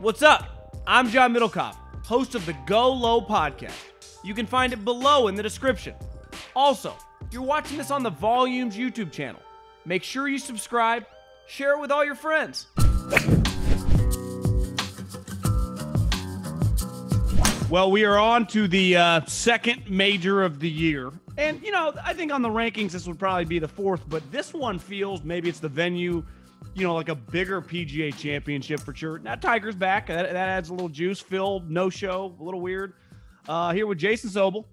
What's up? I'm John Middlecoff, host of the Go Low podcast. You can find it below in the description. Also, you're watching this on the Volumes YouTube channel. Make sure you subscribe, share it with all your friends. Well, we are on to the second major of the year. And, I think on the rankings, this would probably be the fourth, but this one feels maybe it's the venue, like a bigger PGA championship for sure. Now, Tiger's back. That adds a little juice. Phil, no show, a little weird. Here with Jason Sobel,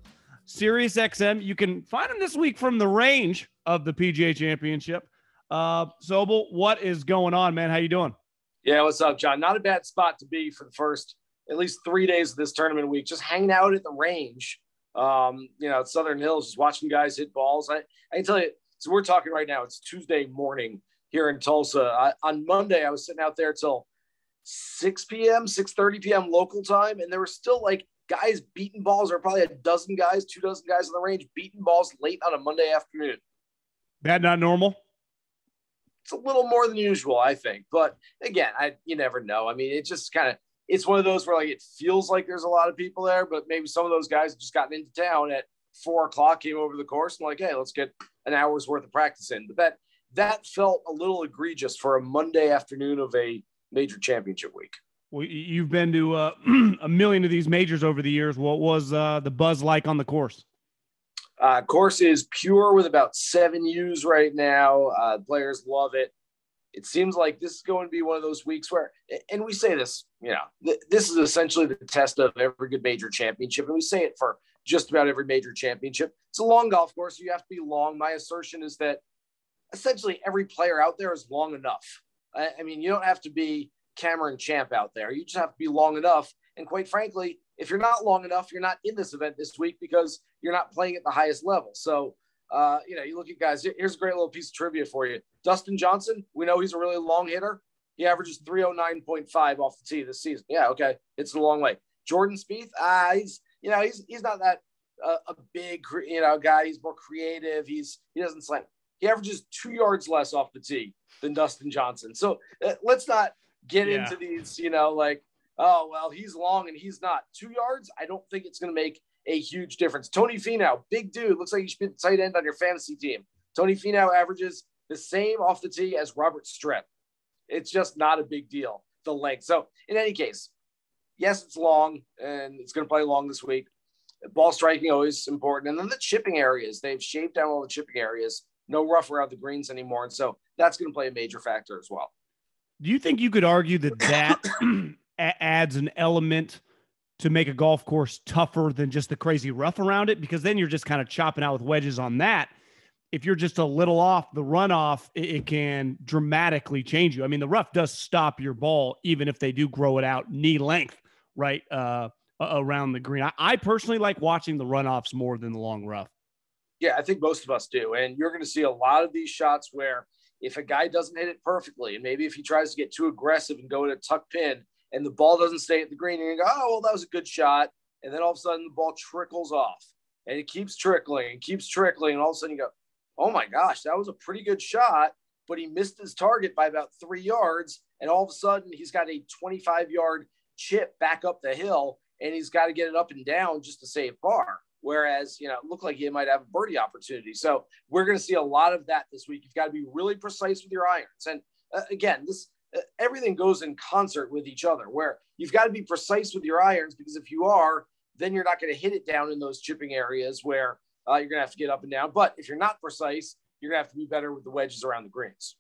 Sirius XM. You can find him this week from the range of the PGA championship. Sobel, what is going on, man? How you doing? Yeah, what's up, John? Not a bad spot to be for the first at least 3 days of this tournament week. Just hanging out at the range, at Southern Hills, just watching guys hit balls. I can tell you, so we're talking right now. It's Tuesday morning here in Tulsa. On Monday, I was sitting out there till 6 p.m., 6:30 p.m. local time, and there were still guys beating balls. There were probably 12 guys, 24 guys on the range beating balls late on a Monday afternoon. That not normal? It's a little more than usual, I think. But again, you never know. I mean, it just it's one of those where it feels like there's a lot of people there, but maybe some of those guys have just gotten into town at 4:00, came over the course and hey, let's get an hour's worth of practice in. But that felt a little egregious for a Monday afternoon of a major championship week. Well, you've been to a million of these majors over the years. What was the buzz like on the course? Course is pure with about 7 U's right now. Players love it. It seems like this is going to be one of those weeks where, and we say this, this is essentially the test of every good major championship. And we say it for just about every major championship. It's a long golf course. You have to be long. My assertion is that essentially every player out there is long enough. I mean, you don't have to be Cameron Champ out there. You just have to be long enough. And quite frankly, if you're not long enough, you're not in this event this week because you're not playing at the highest level. So, you look at guys, here's a great little piece of trivia for you. Dustin Johnson, we know he's a really long hitter. He averages 309.5 off the tee this season. Yeah, okay. It's a long way. Jordan Spieth, he's not that a big, guy. He's more creative. He doesn't slam. He averages 2 yards less off the tee than Dustin Johnson. So let's not get into these, oh, well, he's long and he's not. 2 yards, I don't think it's going to make a huge difference. Tony Finau, big dude, looks like he should be the tight end on your fantasy team. Tony Finau averages the same off the tee as Robert Streb. It's just not a big deal, the length. So in any case, yes, it's long and it's going to play long this week. Ball striking always important. And then the chipping areas, they've shaved down all the chipping areas. No rough around the greens anymore. And so that's going to play a major factor as well. Do you think you could argue that adds an element to make a golf course tougher than just the crazy rough around it? Because then you're just kind of chopping out with wedges on that. If you're just a little off the runoff, it can dramatically change you. I mean, the rough does stop your ball, even if they do grow it out knee length, right, around the green. I personally like watching the runoffs more than the long rough. Yeah, I think most of us do. And you're going to see a lot of these shots where if a guy doesn't hit it perfectly, and maybe if he tries to get too aggressive and go to tuck pin and the ball doesn't stay at the green, and you go, oh, well, that was a good shot. And then all of a sudden the ball trickles off and it keeps trickling and keeps trickling. And all of a sudden you go, oh my gosh, that was a pretty good shot, but he missed his target by about 3 yards. And all of a sudden he's got a 25-yard chip back up the hill and he's got to get it up and down just to save par. Whereas, it looked like he might have a birdie opportunity. So we're going to see a lot of that this week. You've got to be really precise with your irons. And again, everything goes in concert with each other, where you've got to be precise with your irons, because if you are, then you're not going to hit it down in those chipping areas where you're going to have to get up and down. But if you're not precise, you're going to have to be better with the wedges around the greens.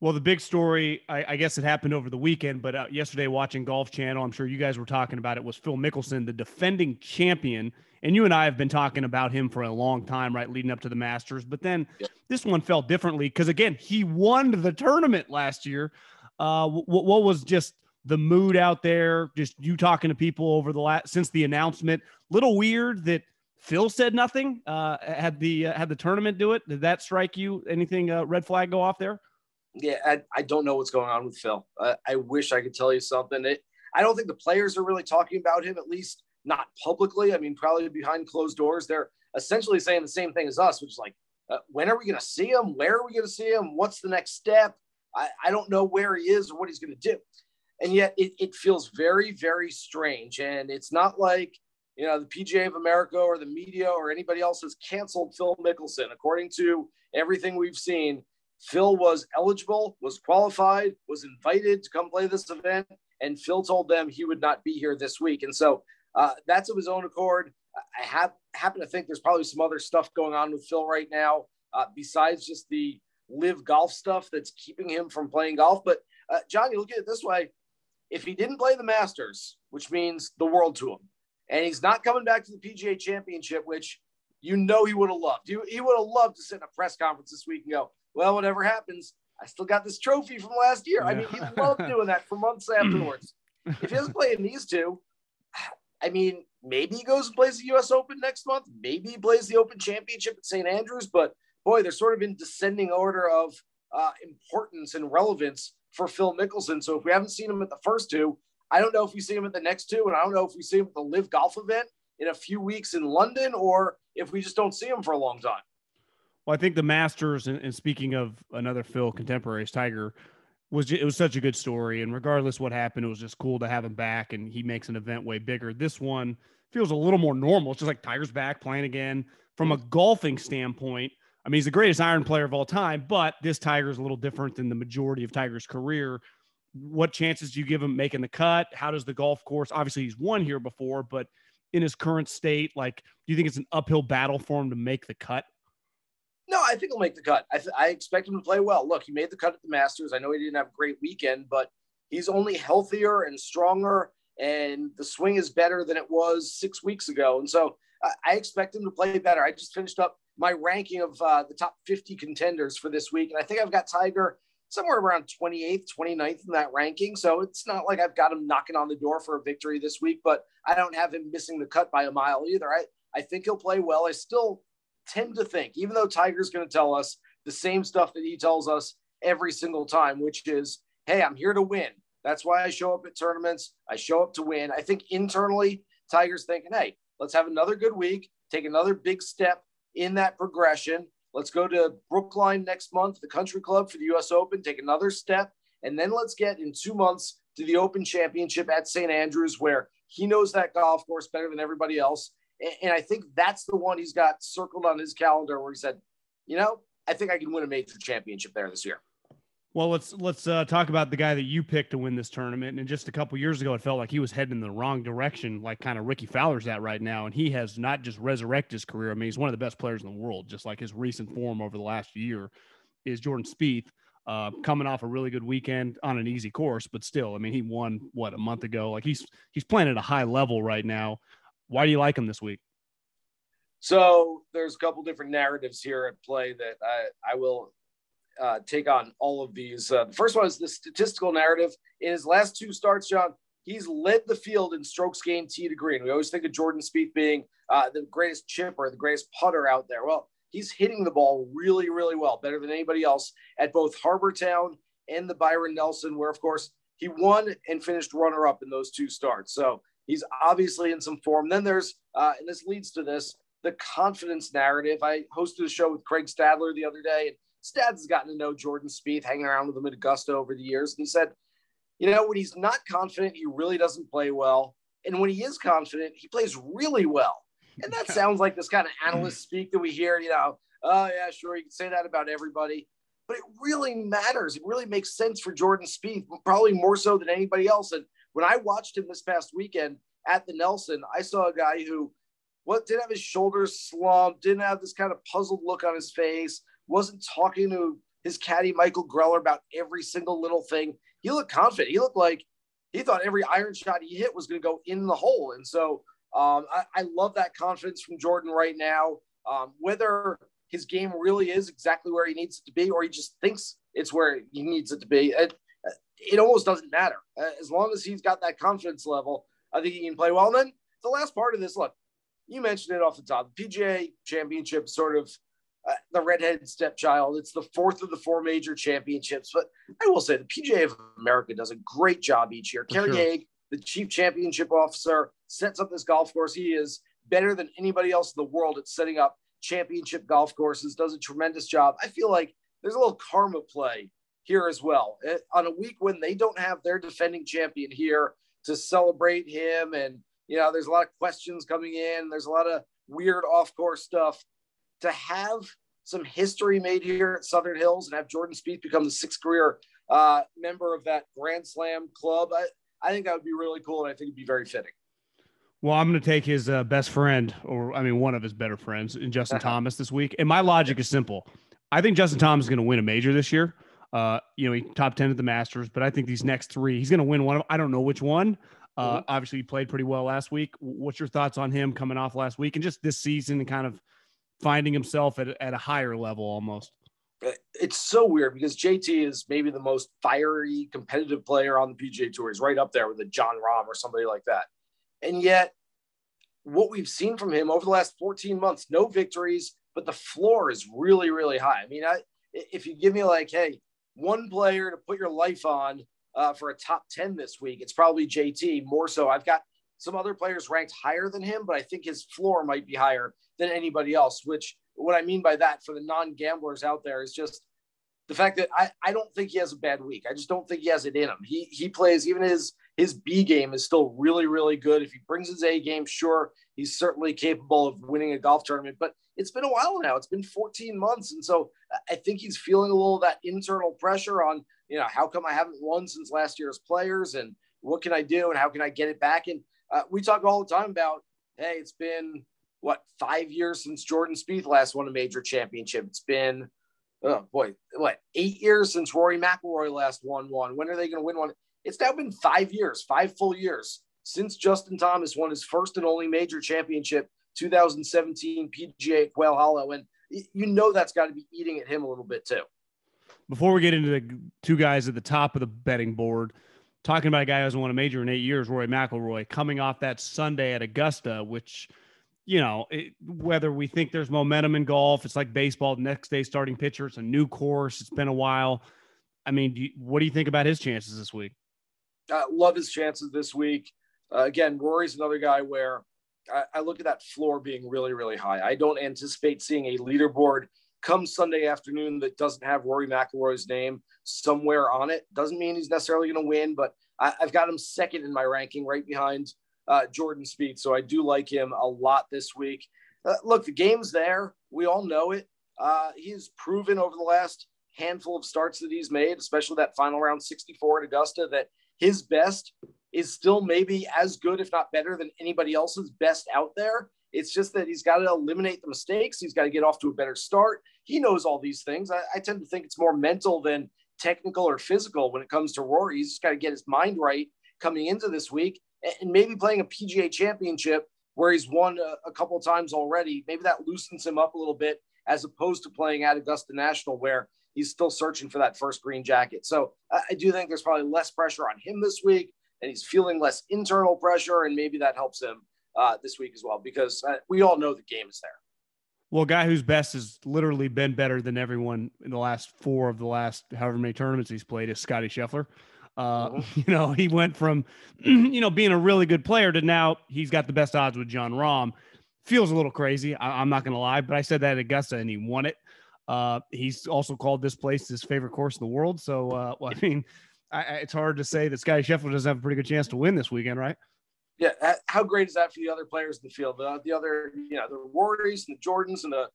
Well, the big story, I guess it happened over the weekend, but yesterday watching Golf Channel, I'm sure you guys were talking about it, was Phil Mickelson, the defending champion. And you and I have been talking about him for a long time, right, leading up to the Masters. But then this one felt differently because, again, he won the tournament last year. What was just the mood out there? Just you talking to people over since the announcement. Little weird that Phil said nothing. Had the tournament do it? Did that strike you? Anything red flag go off there? Yeah, I don't know what's going on with Phil. I wish I could tell you something. I don't think the players are really talking about him, at least not publicly. I mean, probably behind closed doors. They're essentially saying the same thing as us, which is when are we going to see him? Where are we going to see him? What's the next step? I don't know where he is or what he's going to do. And yet it feels very, very strange. And it's not like, the PGA of America or the media or anybody else has canceled Phil Mickelson. According to everything we've seen, Phil was eligible, was qualified, was invited to come play this event, and Phil told them he would not be here this week. And so that's of his own accord. I happen to think there's probably some other stuff going on with Phil right now, besides just the live golf stuff that's keeping him from playing golf. But John, you look at it this way. If he didn't play the Masters, which means the world to him, and he's not coming back to the PGA Championship, which he would have loved. He would have loved to sit in a press conference this week and go, well, whatever happens, I still got this trophy from last year. Yeah. I mean, he loved doing that for months afterwards. If he doesn't play in these two, I mean, maybe he goes and plays the U.S. Open next month. Maybe he plays the Open Championship at St. Andrews. But, boy, they're sort of in descending order of importance and relevance for Phil Mickelson. So if we haven't seen him at the first two, I don't know if we see him at the next two, and I don't know if we see him at the Live Golf event in a few weeks in London, or if we just don't see him for a long time. Well, I think the Masters, and speaking of another Phil contemporaries, Tiger, it was such a good story. And regardless what happened, it was just cool to have him back, and he makes an event way bigger. This one feels a little more normal. It's just like Tiger's back playing again. From a golfing standpoint, I mean, he's the greatest iron player of all time, but this Tiger is a little different than the majority of Tiger's career. What chances do you give him making the cut? How does the golf course, obviously he's won here before, but in his current state, like, do you think it's an uphill battle for him to make the cut? No, I think he'll make the cut. I expect him to play well. Look, he made the cut at the Masters. I know he didn't have a great weekend, but he's only healthier and stronger, and the swing is better than it was 6 weeks ago. And so I expect him to play better. I just finished up my ranking of the top 50 contenders for this week, and I think I've got Tiger somewhere around 28th, 29th in that ranking. So it's not like I've got him knocking on the door for a victory this week, but I don't have him missing the cut by a mile either. I think he'll play well. I still tend to think, even though Tiger's going to tell us the same stuff that he tells us every single time, which is, hey, I'm here to win. That's why I show up at tournaments. I show up to win. I think internally, Tiger's thinking, hey, let's have another good week, take another big step in that progression. Let's go to Brookline next month, the country club for the U.S. Open, take another step. And then let's get in 2 months to the Open Championship at St. Andrews, where he knows that golf course better than everybody else. And I think that's the one he's got circled on his calendar where he said, I think I can win a major championship there this year. Well, let's talk about the guy that you picked to win this tournament. And just a couple years ago, it felt like he was heading in the wrong direction, like kind of Ricky Fowler's at right now. And he has not just resurrected his career. I mean, he's one of the best players in the world, just like his recent form over the last year is Jordan Spieth, coming off a really good weekend on an easy course. But still, I mean, he won, a month ago? Like he's playing at a high level right now. Why do you like him this week? So there's a couple different narratives here at play that I will take on all of these. The first one is the statistical narrative. In his last 2 starts, John, he's led the field in strokes gained tee to green. We always think of Jordan Spieth being the greatest chipper, the greatest putter out there. Well, he's hitting the ball really, really well, better than anybody else at both Harbour Town and the Byron Nelson, where, of course, he won and finished runner-up in those 2 starts. So he's obviously in some form. Then there's, and this leads to this, the confidence narrative. I hosted a show with Craig Stadler the other day, and Stads has gotten to know Jordan Spieth, hanging around with him at Augusta over the years. And he said, when he's not confident, he really doesn't play well. And when he is confident, he plays really well. And that sounds like this kind of analyst speak that we hear, oh, yeah, sure, you can say that about everybody. But it really matters. It really makes sense for Jordan Spieth, probably more so than anybody else. And when I watched him this past weekend at the Nelson, I saw a guy who didn't have his shoulders slumped, didn't have this kind of puzzled look on his face, wasn't talking to his caddy, Michael Greller, about every single little thing. He looked confident. He looked like he thought every iron shot he hit was going to go in the hole. And so I love that confidence from Jordan right now. Whether his game really is exactly where he needs it to be, or he just thinks it's where he needs it to be, it almost doesn't matter. As long as he's got that confidence level, I think he can play well. And then the last part of this, look, you mentioned it off the top. The PGA Championship, sort of the redheaded stepchild. It's the 4th of the 4 major championships. But I will say the PGA of America does a great job each year. Kerry Haig, the chief championship officer, sets up this golf course. He is better than anybody else in the world at setting up championship golf courses, does a tremendous job. I feel like there's a little karma play here as well. On a week when they don't have their defending champion here to celebrate him, and there's a lot of questions coming in. There's a lot of weird off-course stuff. To have some history made here at Southern Hills and have Jordan Spieth become the 6th career member of that Grand Slam club, I think that would be really cool, and I think it'd be very fitting. Well, I'm going to take his best friend, one of his better friends, in Justin Thomas this week. And my logic is simple. I think Justin Thomas is going to win a major this year. He top 10 at the Masters, but I think these next 3, he's going to win one of them. I don't know which one. Obviously, he played pretty well last week. What's your thoughts on him coming off last week and just this season and kind of finding himself at a higher level almost? It's so weird because JT is maybe the most fiery, competitive player on the PGA Tour. He's right up there with a Jon Rahm or somebody like that. And yet, what we've seen from him over the last 14 months, no victories, but the floor is really, really high. I mean, if you give me hey, one player to put your life on for a top 10 this week, it's probably JT more so. I've got some other players ranked higher than him, but I think his floor might be higher than anybody else, which what I mean by that for the non-gamblers out there is just the fact that I don't think he has a bad week. I just don't think he has it in him. He plays, even his B game is still really, really good. If he brings his A game, sure, he's certainly capable of winning a golf tournament, but it's been a while now. It's been 14 months. And so I think he's feeling a little of that internal pressure on, how come I haven't won since last year's Players, and what can I do and how can I get it back? And we talk all the time about, hey, it's been 5 years since Jordan Spieth last won a major championship. It's been, 8 years since Rory McIlroy last won one. When are they going to win one? It's now been 5 years, 5 full years since Justin Thomas won his first and only major championship, 2017 PGA at Quail Hollow. And that's got to be eating at him a little bit too. Before we get into the 2 guys at the top of the betting board, talking about a guy who hasn't won a major in 8 years, Rory McIlroy, coming off that Sunday at Augusta, which, whether we think there's momentum in golf, it's like baseball, next day starting pitcher, it's a new course, it's been a while. I mean, what do you think about his chances this week? Love his chances this week. Again, Rory's another guy where I look at that floor being really, really high. I don't anticipate seeing a leaderboard come Sunday afternoon that doesn't have Rory McIlroy's name somewhere on it. Doesn't mean he's necessarily going to win, but I've got him second in my ranking, right behind Jordan Spieth. So I do like him a lot this week. Look, the game's there. We all know it. He's proven over the last handful of starts that he's made, especially that final round 64 at Augusta, that his best is still maybe as good, if not better, than anybody else's best out there. It's just that he's got to eliminate the mistakes. He's got to get off to a better start. He knows all these things. I tend to think it's more mental than technical or physical when it comes to Rory. He's just got to get his mind right coming into this week, and maybe playing a PGA championship where he's won a couple of times already. Maybe that loosens him up a little bit as opposed to playing at Augusta National where he's still searching for that first green jacket. So I do think there's probably less pressure on him this week, and he's feeling less internal pressure, and maybe that helps him this week as well, because we all know the game is there. Well, a guy whose best has literally been better than everyone in the last 4 of the last however many tournaments he's played is Scottie Scheffler. He went from, being a really good player to now he's got the best odds with Jon Rahm. Feels a little crazy. I'm not going to lie, but I said that at Augusta and he won it. He's also called this place his favorite course in the world. So, it's hard to say that Scottie Scheffler doesn't have a pretty good chance to win this weekend, right? Yeah. How great is that for the other players in the field? The other, the Rorys and the Jordans and the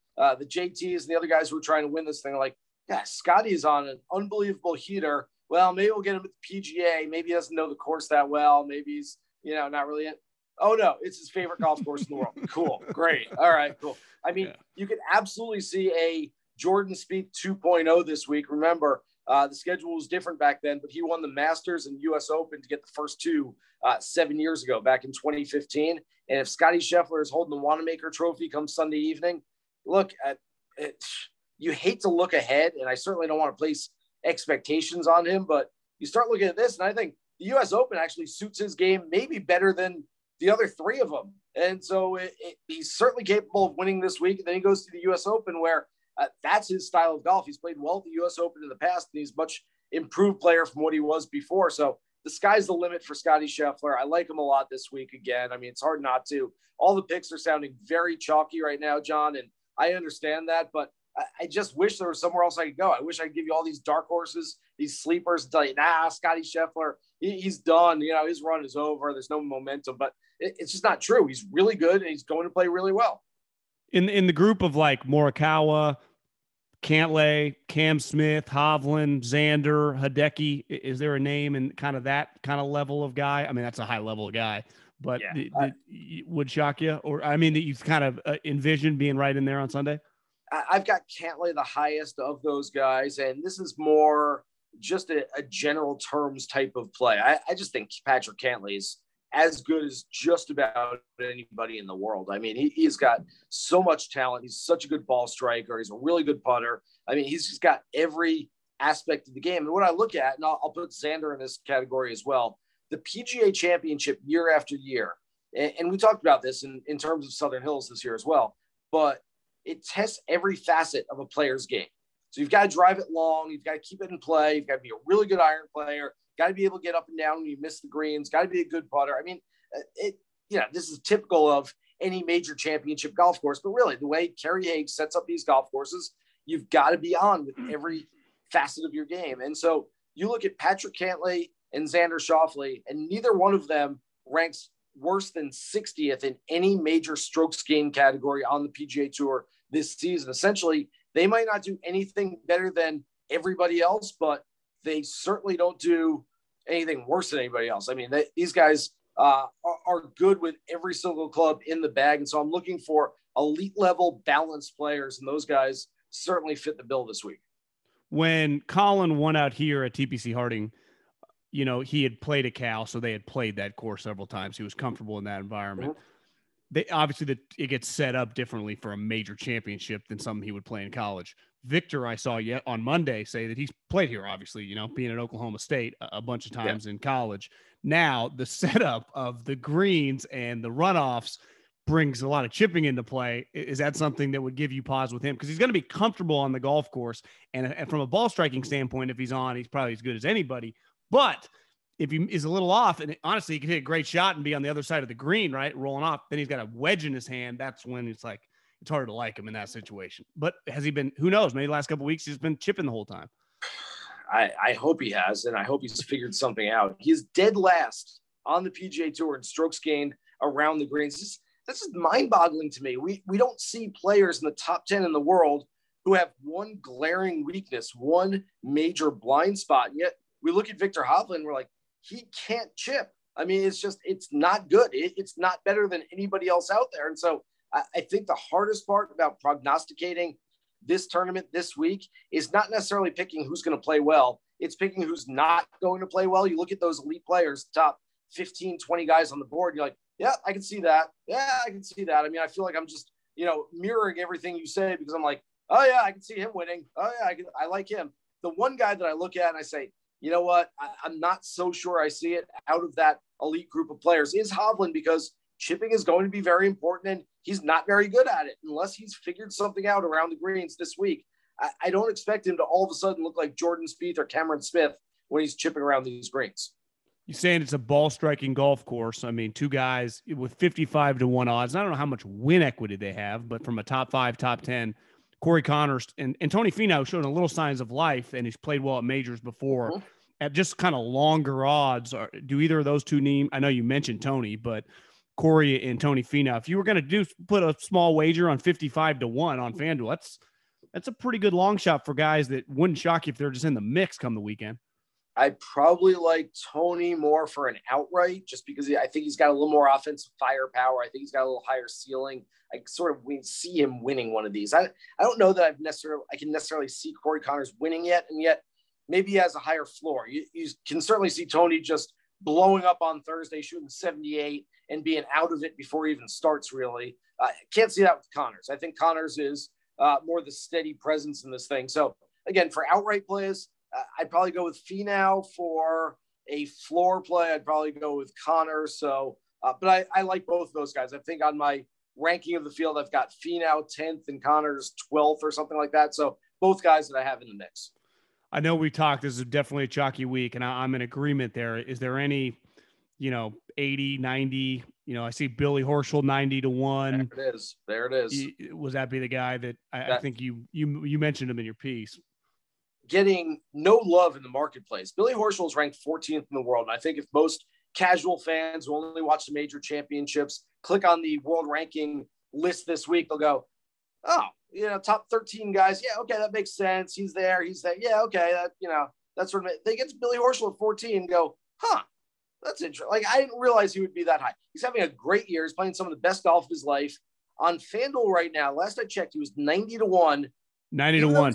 JTs and the other guys who are trying to win this thing are like, yeah, Scotty's on an unbelievable heater. Well, maybe we'll get him at the PGA. Maybe he doesn't know the course that well. Maybe he's, not really in. Oh, no, it's his favorite golf course in the world. Cool. Great. All right, cool. I mean, You could absolutely see a Jordan Spieth 2.0 this week. Remember, the schedule was different back then, but he won the Masters and US Open to get the first 2 7 years ago, back in 2015. And if Scottie Scheffler is holding the Wanamaker Trophy come Sunday evening, look, you hate to look ahead, and I certainly don't want to place expectations on him, but you start looking at this, and I think the US Open actually suits his game maybe better than the other 3 of them. And so he's certainly capable of winning this week. And then he goes to the US Open where that's his style of golf. He's played well at the US Open in the past, and he's much improved player from what he was before. So the sky's the limit for Scottie Scheffler. I like him a lot this week again. I mean, it's hard not to. All the picks are sounding very chalky right now, John, and I understand that, but I just wish there was somewhere else I could go. I wish I could give you all these dark horses, these sleepers, and tell you, nah, Scotty Scheffler, he's done. His run is over. There's no momentum, but it's just not true. He's really good, and he's going to play really well. In the group of like Morikawa, Cantlay, Cam Smith, Hovland, Xander, Hideki, is there a name in kind of that kind of level of guy? I mean, that's a high level guy, but would shock you? Or, I mean, that you kind of envision being right in there on Sunday? I've got Cantlay the highest of those guys, and this is more just a general terms type of play. I just think Patrick Cantlay is as good as just about anybody in the world. I mean, he's got so much talent. He's such a good ball striker. He's a really good putter. I mean, he's just got every aspect of the game. And what I look at, and I'll put Xander in this category as well, the PGA Championship year after year, and we talked about this in terms of Southern Hills this year as well, but it tests every facet of a player's game. So you've got to drive it long. You've got to keep it in play. You've got to be a really good iron player. Got to be able to get up and down when you miss the greens. Got to be a good putter. I mean, this is typical of any major championship golf course, but really the way Kerry Haigh sets up these golf courses, you've got to be on with every facet of your game. And so you look at Patrick Cantlay and Xander Schauffele, and neither one of them ranks worse than 60th in any major strokes gained category on the PGA Tour this season. Essentially, they might not do anything better than everybody else, but they certainly don't do anything worse than anybody else. I mean, these guys are good with every single club in the bag. And so I'm looking for elite level balanced players, and those guys certainly fit the bill this week. When Colin won out here at TPC Harding, he had played at Cal, so they had played that course several times. He was comfortable in that environment. Mm-hmm. They obviously it gets set up differently for a major championship than something he would play in college. Victor, I saw yet on Monday say that he's played here, obviously, being at Oklahoma State a bunch of times in college. Now the setup of the greens and the runoffs brings a lot of chipping into play. Is that something that would give you pause with him? Because he's going to be comfortable on the golf course. And from a ball striking standpoint, if he's on, he's probably as good as anybody. But if he is a little off, and honestly, he could hit a great shot and be on the other side of the green, right, rolling off, then he's got a wedge in his hand. That's when it's like, it's hard to like him in that situation. But has he been, who knows, maybe the last couple of weeks he's been chipping the whole time. I hope he has, and I hope he's figured something out. He's dead last on the PGA Tour in strokes gained around the greens. This is mind-boggling to me. We don't see players in the top 10 in the world who have one glaring weakness, one major blind spot. And yet we look at Victor Hovland and we're like, he can't chip. I mean, it's not good. It's not better than anybody else out there. And so I think the hardest part about prognosticating this tournament this week is not necessarily picking who's going to play well. It's picking who's not going to play well. You look at those elite players, top 15, 20 guys on the board. You're like, yeah, I can see that. Yeah, I can see that. I mean, I feel like I'm just, mirroring everything you say because I'm like, oh yeah, I can see him winning. Oh yeah, I like him. The one guy that I look at and I say, you know what? I'm not so sure I see it out of that elite group of players is Hovland, because chipping is going to be very important and he's not very good at it unless he's figured something out around the greens this week. I don't expect him to all of a sudden look like Jordan Spieth or Cameron Smith when he's chipping around these greens. You're saying it's a ball striking golf course. I mean, two guys with 55-1 odds. I don't know how much win equity they have, but from a top 5, top 10, Corey Connors and Tony Finau showing a little signs of life, and he's played well at majors before. Mm-hmm. At just kind of longer odds, do either of those two name? I know you mentioned Tony, but Corey and Tony Finau, if you were going to put a small wager on 55-1 on FanDuel, that's a pretty good long shot for guys that wouldn't shock you if they're just in the mix come the weekend. I probably like Tony more for an outright, just because I think he's got a little more offensive firepower. I think he's got a little higher ceiling. I sort of see him winning one of these. I don't know that I can necessarily see Corey Connors winning yet, and yet maybe he has a higher floor. You can certainly see Tony just blowing up on Thursday, shooting 78 and being out of it before he even starts, really. Can't see that with Connors. I think Connors is more the steady presence in this thing. So, again, for outright plays, I'd probably go with Finau. For a floor play, I'd probably go with Connors. So, but I like both of those guys. I think on my ranking of the field, I've got Finau 10th and Connors 12th or something like that. So both guys that I have in the mix. I know we talked, this is definitely a chalky week, and I'm in agreement there. Is there any, 80, 90, I see Billy Horschel 90-1. There it is. Was that be the guy that I think you mentioned him in your piece? Getting no love in the marketplace. Billy Horschel is ranked 14th in the world. And I think if most casual fans who only watch the major championships click on the world ranking list this week, they'll go, oh, top 13 guys. Yeah, okay, that makes sense. He's there. Yeah, okay, that's sort of it. They get to Billy Horschel at 14 and go, huh, that's interesting. Like, I didn't realize he would be that high. He's having a great year. He's playing some of the best golf of his life. On FanDuel right now, last I checked, he was 90-1. 90-1.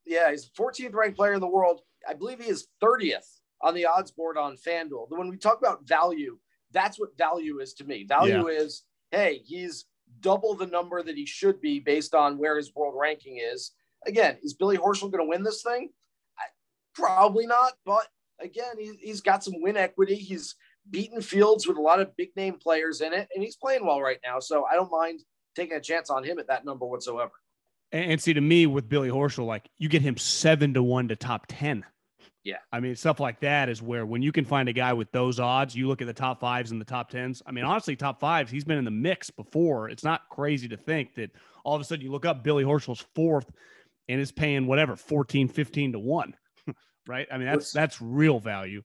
He's the 14th ranked player in the world. I believe he is 30th on the odds board on FanDuel. When we talk about value, that's what value is to me. Value is, hey, he's double the number that he should be based on where his world ranking is. Again, is Billy Horschel going to win this thing? Probably not, but again, he's got some win equity. He's beaten fields with a lot of big name players in it, and he's playing well right now. So I don't mind taking a chance on him at that number whatsoever. And see, to me, with Billy Horschel, like, you get him 7-1 to top 10. Yeah. I mean, stuff like that is where when you can find a guy with those odds, you look at the top 5s and the top 10s. I mean, honestly, top 5s, he's been in the mix before. It's not crazy to think that all of a sudden you look up Billy Horschel's 4th and is paying whatever, 14, 15 to 1, right? I mean, that's real value.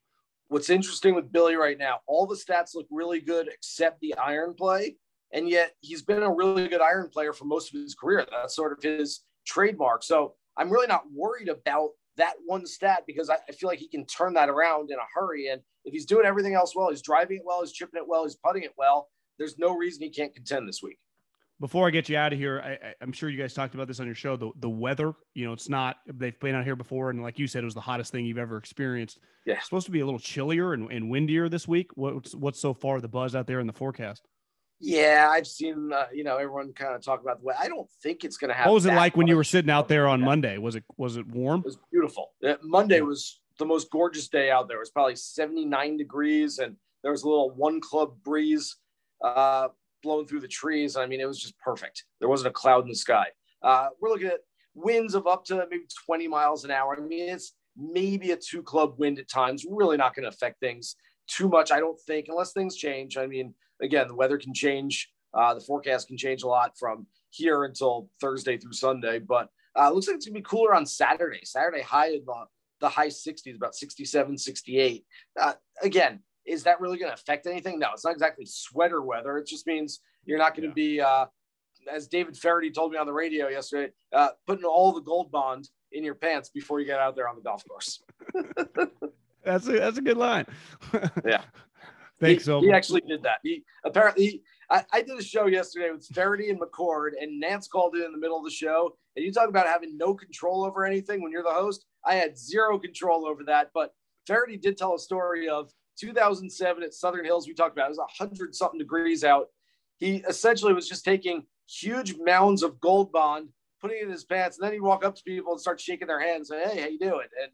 What's interesting with Billy right now, all the stats look really good except the iron play. And yet he's been a really good iron player for most of his career. That's sort of his trademark. So I'm really not worried about that one stat because I feel like he can turn that around in a hurry. And if he's doing everything else well, he's driving it well, he's chipping it well, he's putting it well, there's no reason he can't contend this week. Before I get you out of here, I'm sure you guys talked about this on your show, the weather, it's not, they've played out here before. And like you said, it was the hottest thing you've ever experienced. Yeah. It's supposed to be a little chillier and windier this week. What's so far the buzz out there in the forecast? Yeah, I've seen, everyone kind of talk about the way. I don't think it's going to happen. What was it like when you were sitting out there on Monday? Was it warm? It was beautiful. Monday was the most gorgeous day out there. It was probably 79 degrees, and there was a little one club breeze blowing through the trees. I mean, it was just perfect. There wasn't a cloud in the sky. We're looking at winds of up to maybe 20 miles an hour. I mean, it's maybe a 2-club wind at times. Really not going to affect things too much, I don't think, unless things change. I mean, again, the weather can change. The forecast can change a lot from here until Thursday through Sunday. But it looks like it's going to be cooler on Saturday. Saturday high in the high 60s, about 67, 68. Again, is that really going to affect anything? No, it's not exactly sweater weather. It just means you're not going to be, as David Feherty told me on the radio yesterday, putting all the Gold Bond in your pants before you get out there on the golf course. That's a good line. Yeah. Thanks, he actually did that. He apparently, I did a show yesterday with Feherty and McCord, and Nance called in the middle of the show. And you talk about having no control over anything when you're the host. I had zero control over that. But Feherty did tell a story of 2007 at Southern Hills. We talked about it was 100-something degrees out. He essentially was just taking huge mounds of Gold Bond, putting it in his pants, and then he'd walk up to people and start shaking their hands and say, hey, how you doing? And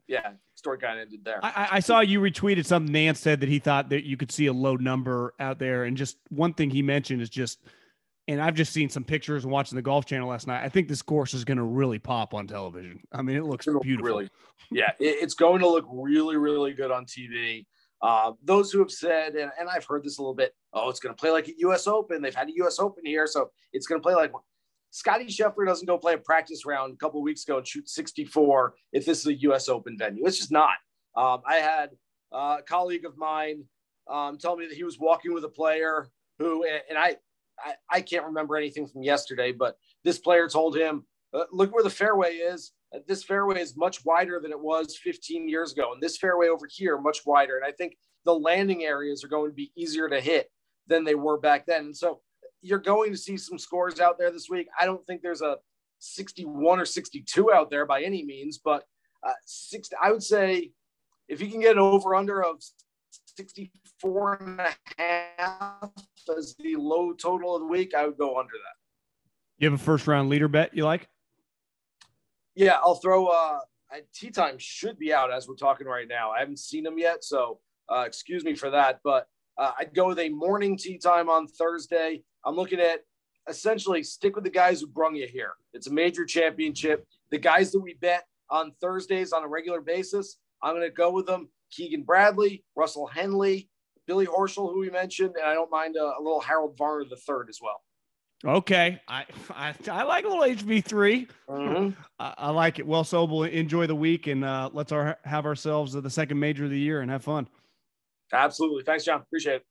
yeah, story kind of ended there. I saw you retweeted something Nance said that he thought that you could see a low number out there. And just one thing he mentioned is just, and I've just seen some pictures and watching the Golf Channel last night. I think this course is going to really pop on television. I mean, it looks beautiful. Really, yeah, it's going to look really, really good on TV. Those who have said, and I've heard this a little bit, oh, it's going to play like a U.S. Open. They've had a U.S. Open here, so it's going to play like one. Scotty Scheffler doesn't go play a practice round a couple of weeks ago and shoot 64 if this is a U.S. Open venue. It's just not. I had a colleague of mine tell me that he was walking with a player who, and I can't remember anything from yesterday, but this player told him, look where the fairway is. This fairway is much wider than it was 15 years ago. And this fairway over here, much wider. And I think the landing areas are going to be easier to hit than they were back then. And so you're going to see some scores out there this week. I don't think there's a 61 or 62 out there by any means, but I would say if you can get an over-under of 64 and a half as the low total of the week, I would go under that. You have a first-round leader bet you like? Yeah, I'll throw Tee Time should be out as we're talking right now. I haven't seen them yet, so excuse me for that, but I'd go with a morning tee time on Thursday. I'm looking at essentially stick with the guys who brung you here. It's a major championship. The guys that we bet on Thursdays on a regular basis, I'm going to go with them. Keegan Bradley, Russell Henley, Billy Horschel, who we mentioned, and I don't mind a little Harold Varner the third as well. Okay. I like a little HB3. Mm-hmm. I like it. Well, Sobel, enjoy the week, and let's have ourselves the second major of the year and have fun. Absolutely. Thanks, John. Appreciate it.